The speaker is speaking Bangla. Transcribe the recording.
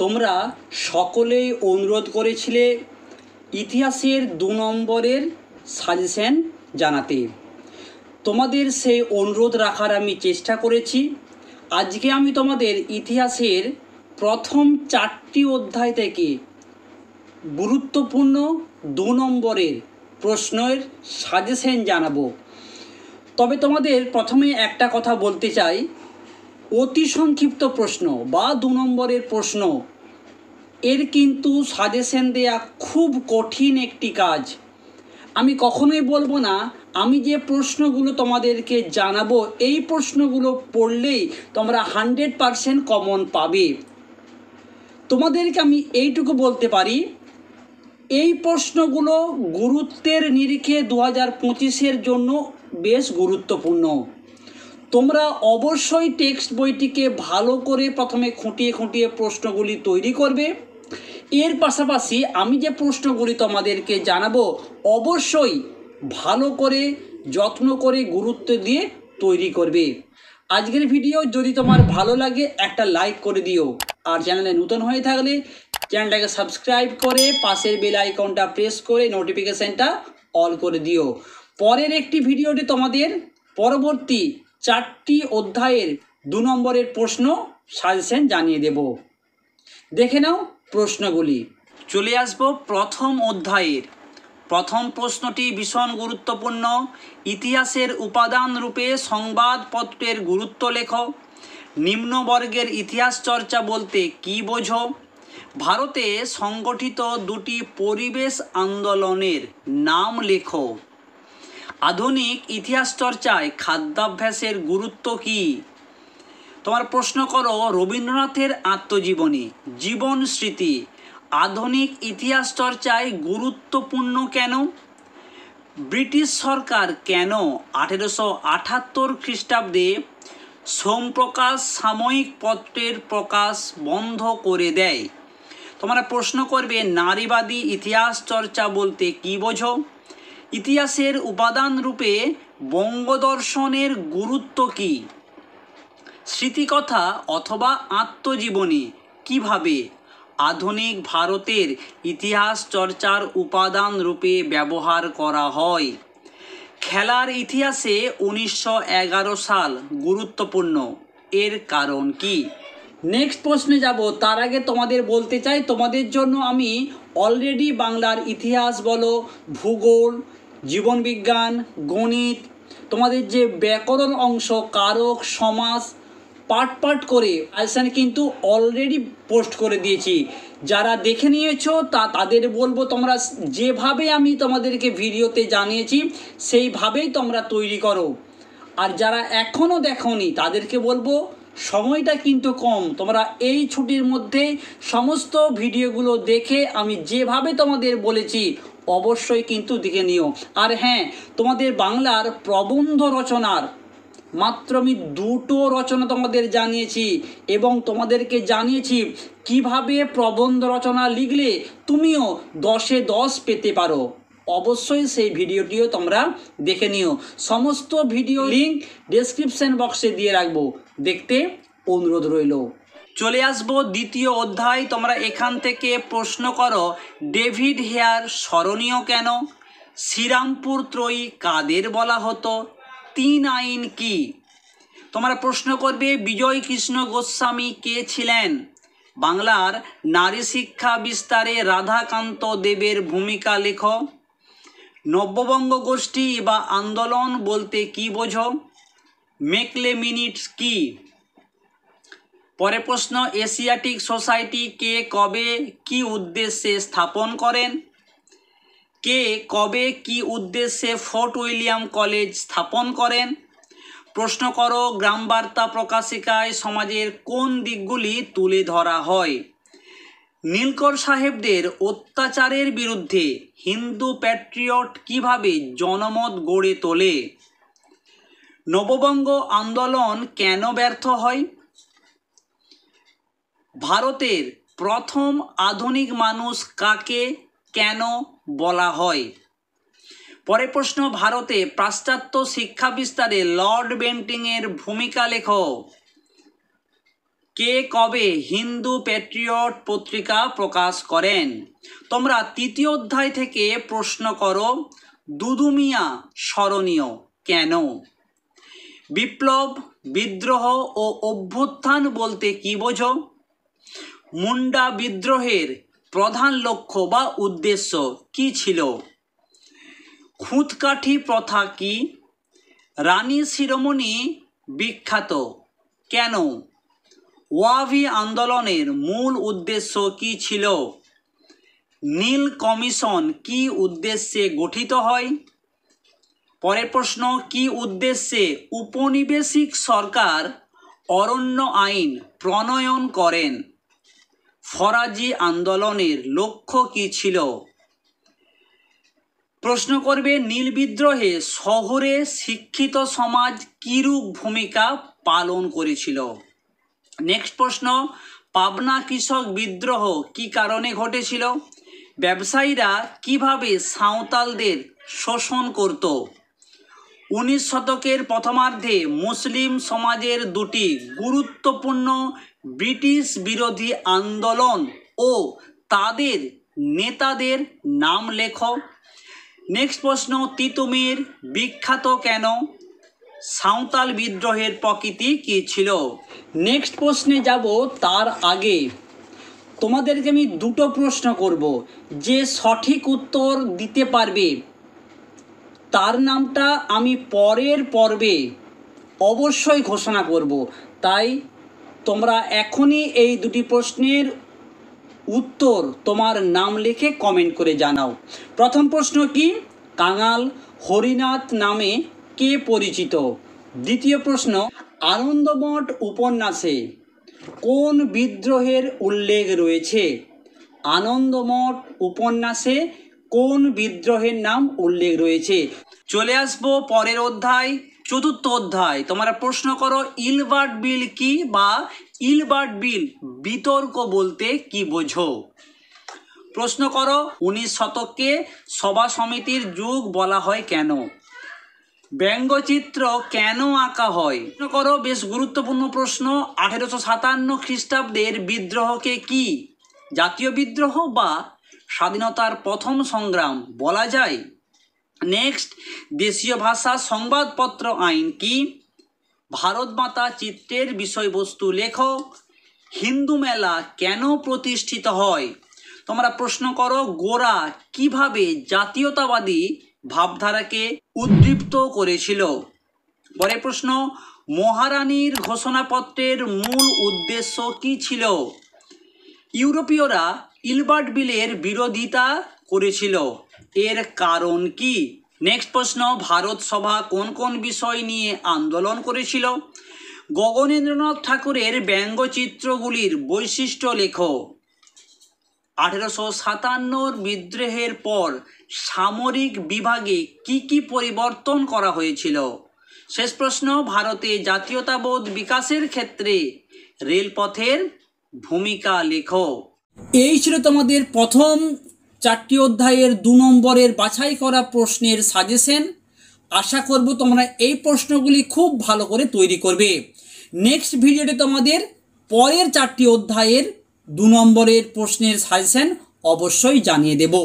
তোমরা সকলেই অনুরোধ করেছিলে ইতিহাসের 2 নম্বরের সাজেশন জানাতে। তোমাদের সেই অনুরোধ রাখার আমি চেষ্টা করেছি। আজকে আমি তোমাদের ইতিহাসের প্রথম 4টি অধ্যায় থেকে গুরুত্বপূর্ণ 2 নম্বরের প্রশ্নের সাজেশন জানাবো। তবে তোমাদের প্রথমে একটা কথা বলতে চাই, অতি সংক্ষিপ্ত প্রশ্ন বা 2 নম্বরের প্রশ্ন এর কিন্তু সাজেশন দেয়া খুব কঠিন একটি কাজ। আমি কখনোই বলবো না আমি যে প্রশ্নগুলো তোমাদেরকে জানাবো এই প্রশ্নগুলো পড়লেই তোমরা 100% কমন পাবে। তোমাদেরকে আমি এইটুকু বলতে পারি, এই প্রশ্নগুলো গুরুত্বের নিরিখে 2025-এর জন্য বেশ গুরুত্বপূর্ণ। তোমরা অবশ্যই টেক্সট বইটিকে ভালো করে প্রথমে খুঁটিয়ে খুঁটিয়ে প্রশ্নগুলি তৈরি করবে। এর পাশাপাশি আমি যে প্রশ্নগুলি তোমাদেরকে জানাবো অবশ্যই ভালো করে যত্ন করে গুরুত্ব দিয়ে তৈরি করবে। আজকের ভিডিও যদি তোমার ভালো লাগে একটা লাইক করে দিও, আর চ্যানেলে নতুন হয়ে থাকলে চ্যানেলটাকে সাবস্ক্রাইব করে পাশের বেল আইকনটা প্রেস করে নোটিফিকেশানটা অল করে দিও। পরের একটি ভিডিওতে তোমাদের পরবর্তী 4টি অধ্যায়ের 2 নম্বরের প্রশ্ন সাজেশন জানিয়ে দেব। দেখে নাও প্রশ্নগুলি। চলে আসবো প্রথম অধ্যায়ের। প্রথম প্রশ্নটি ভীষণ গুরুত্বপূর্ণ। ইতিহাসের উপাদান রূপে সংবাদপত্রের গুরুত্ব লেখো। নিম্নবর্গের ইতিহাস চর্চা বলতে কী বোঝো? ভারতে সংগঠিত 2টি পরিবেশ আন্দোলনের নাম লেখো। আধুনিক ইতিহাস চর্চায় খাদ্যাভ্যাসের গুরুত্ব কী? তোমার প্রশ্ন করো রবীন্দ্রনাথের আত্মজীবনী, জীবন স্মৃতি আধুনিক ইতিহাস চর্চায় গুরুত্বপূর্ণ কেন? ব্রিটিশ সরকার কেন 1878 খ্রিস্টাব্দে সোমপ্রকাশ সাময়িক পত্রের প্রকাশ বন্ধ করে দেয়? তোমরা প্রশ্ন করবে নারীবাদী ইতিহাস চর্চা বলতে কী বোঝো? ইতিহাসের উপাদান রূপে বঙ্গদর্শনের গুরুত্ব কী? স্মৃতিকথা অথবা আত্মজীবনী কিভাবে আধুনিক ভারতের ইতিহাস চর্চার উপাদান রূপে ব্যবহার করা হয়? খেলার ইতিহাসে 1911 সাল গুরুত্বপূর্ণ, এর কারণ কি? নেক্সট প্রশ্নে যাব। তার আগে তোমাদের বলতে চাই তোমাদের জন্য আমি অলরেডি বাংলার ইতিহাস বলো, ভূগোল, জীবনবিজ্ঞান, গণিত, তোমাদের যে ব্যাকরণ অংশ, কারক, সমাস পার্ট করে আইসান কিন্তু অলরেডি পোস্ট করে দিয়েছি। যারা দেখে নিয়েছো তাদের বলবো তোমরা যেভাবে আমি তোমাদেরকে ভিডিওতে জানিয়েছি সেইভাবেই তোমরা তৈরি করো। আর যারা এখনও দেখোনি তাদেরকে বলবো সময়টা কিন্তু কম, তোমরা এই ছুটির মধ্যে সমস্ত ভিডিওগুলো দেখে আমি যেভাবে তোমাদের বলেছি অবশ্যই কিন্তু দেখে নিও। আর হ্যাঁ, তোমাদের বাংলার প্রবন্ধ রচনার মাত্র আমি 2টো রচনা তোমাদের জানিয়েছি এবং তোমাদেরকে জানিয়েছি কিভাবে প্রবন্ধ রচনা লিখলে তুমিও 10-এ 10 পেতে পারো। অবশ্যই সেই ভিডিওটিও তোমরা দেখে নিও। সমস্ত ভিডিও লিঙ্ক ডেসক্রিপশন বক্সে দিয়ে রাখবো, দেখতে অনুরোধ রইল। চলে আসবো দ্বিতীয় অধ্যায়। তোমরা এখান থেকে প্রশ্ন করো ডেভিড হেয়ার স্মরণীয় কেন? শ্রীরামপুর ত্রয়ী কাদের বলা হতো? 3 আইন কি? তোমরা প্রশ্ন করবে বিজয় কৃষ্ণ গোস্বামী কে ছিলেন? বাংলার নারী শিক্ষা বিস্তারে রাধাকান্ত দেবের ভূমিকা লেখো। নব্যবঙ্গ গোষ্ঠী বা আন্দোলন বলতে কি বোঝো? মেকলে মিনিটস কি? পরে প্রশ্ন এশিয়াটিক সোসাইটি কে কবে কি উদ্দেশ্যে স্থাপন করেন? কে কবে কি উদ্দেশ্যে ফোর্ট উইলিয়াম কলেজ স্থাপন করেন? প্রশ্ন করো গ্রামবার্তা প্রকাশিকায় সমাজের কোন দিকগুলি তুলে ধরা হয়? নীলকর সাহেবদের অত্যাচারের বিরুদ্ধে হিন্দু প্যাট্রিয়ট কিভাবে জনমত গড়ে তোলে? নববঙ্গ আন্দোলন কেন ব্যর্থ হয়? ভারতের প্রথম আধুনিক মানুষ কাকে কেন বলা হয়? পরে প্রশ্ন ভারতে পাশ্চাত্য শিক্ষা বিস্তারে লর্ড বেন্টিংয়ের ভূমিকা লেখো। কে কবে হিন্দু প্যাট্রিয়ট পত্রিকা প্রকাশ করেন? তোমরা তৃতীয় অধ্যায় থেকে প্রশ্ন করো, দুদুমিয়া স্মরণীয় কেন? বিপ্লব, বিদ্রোহ ও অভ্যুত্থান বলতে কি বোঝো? মুন্ডা বিদ্রোহের প্রধান লক্ষ্য বা উদ্দেশ্য কি ছিল? খুঁতকাঠি প্রথা কি? রানী শিরোমণি বিখ্যাত কেন? ওয়াভি আন্দোলনের মূল উদ্দেশ্য কি ছিল? নীল কমিশন কি উদ্দেশ্যে গঠিত হয়? পরের প্রশ্ন, কি উদ্দেশ্যে উপনিবেশিক সরকার অরণ্য আইন প্রণয়ন করেন? ফরাজি আন্দোলনের লক্ষ্য কি ছিল? প্রশ্ন করবে, নীল বিদ্রোহে শহরে শিক্ষিত সমাজ কিরূপ ভূমিকা পালন করেছিল? নেক্সট প্রশ্ন, পাবনা কৃষক বিদ্রোহ কি কারণে ঘটেছিল? ব্যবসায়ীরা কিভাবে সাঁওতালদের শোষণ করত? 19 শতকের প্রথমার্ধে মুসলিম সমাজের দুটি গুরুত্বপূর্ণ ব্রিটিশ বিরোধী আন্দোলন ও তাদের নেতাদের নাম লেখো। নেক্সট প্রশ্ন, তিতুমির বিখ্যাত কেন? সাঁওতাল বিদ্রোহের প্রকৃতি কী ছিল? নেক্সট প্রশ্নে যাব তার আগে তোমাদেরকে আমি দুটো প্রশ্ন করব, যে সঠিক উত্তর দিতে পারবে তার নামটা আমি পরের পর্বে অবশ্যই ঘোষণা করব। তাই তোমরা এখনই এই দুটি প্রশ্নের উত্তর তোমার নাম লিখে কমেন্ট করে জানাও। প্রথম প্রশ্ন কি? কাঙাল হরিনাথ নামে কে পরিচিত? দ্বিতীয় প্রশ্ন, আনন্দমঠ উপন্যাসে কোন বিদ্রোহের উল্লেখ রয়েছে? আনন্দমঠ উপন্যাসে কোন বিদ্রোহের নাম উল্লেখ রয়েছে? চলে আসবো পরের অধ্যায়, চতুর্থ অধ্যায়। তোমরা প্রশ্ন করো, ইলবার্ট বিল কি বা ইলবার্ট বিল বিতর্ক বলতে কি বোঝো? প্রশ্ন করো, 19 শতককে সভা সমিতির যুগ বলা হয় কেন? ব্যঙ্গচিত্র কেন আঁকা হয়? প্রশ্ন করো, বেশ গুরুত্বপূর্ণ প্রশ্ন, 1857 খ্রিস্টাব্দের বিদ্রোহকে কি জাতীয় বিদ্রোহ বা স্বাধীনতার প্রথম সংগ্রাম বলা যায়? নেক্সট, দেশীয় ভাষা সংবাদপত্র আইন কি? ভারত মাতা চিত্রের বিষয়বস্তু লেখো। হিন্দু মেলা কেন প্রতিষ্ঠিত হয়? তোমরা প্রশ্ন করো, গোরা কিভাবে জাতীয়তাবাদী ভাবধারাকে উদ্দীপ্ত করেছিল? পরের প্রশ্ন, মহারানীর ঘোষণাপত্রের মূল উদ্দেশ্য কি ছিল? ইউরোপীয়রা ইলবার্ট বিলের বিরোধিতা করেছিল, এর কারণ কি? নেক্সট প্রশ্ন, ভারত সভা কোন কোন বিষয় নিয়ে আন্দোলন করেছিল? গগনেন্দ্রনাথ ঠাকুরের ব্যঙ্গচিত্রগুলির বৈশিষ্ট্য লেখো। 1857 বিদ্রোহের পর সামরিক বিভাগে কি কি পরিবর্তন করা হয়েছিল? শেষ প্রশ্ন, ভারতে জাতীয়তাবোধ বিকাশের ক্ষেত্রে রেলপথের ভূমিকা লেখো। এই ছিল তোমাদের প্রথম 4টি অধ্যায়ের 2 নম্বরের বাছাই করা প্রশ্নের সাজেশন। আশা করব তোমরা এই প্রশ্নগুলি খুব ভালো করে তৈরি করবে। নেক্সট ভিডিওতে তোমাদের পরের 4টি অধ্যায়ের 2 নম্বরের প্রশ্নের সাজেশন অবশ্যই জানিয়ে দেব।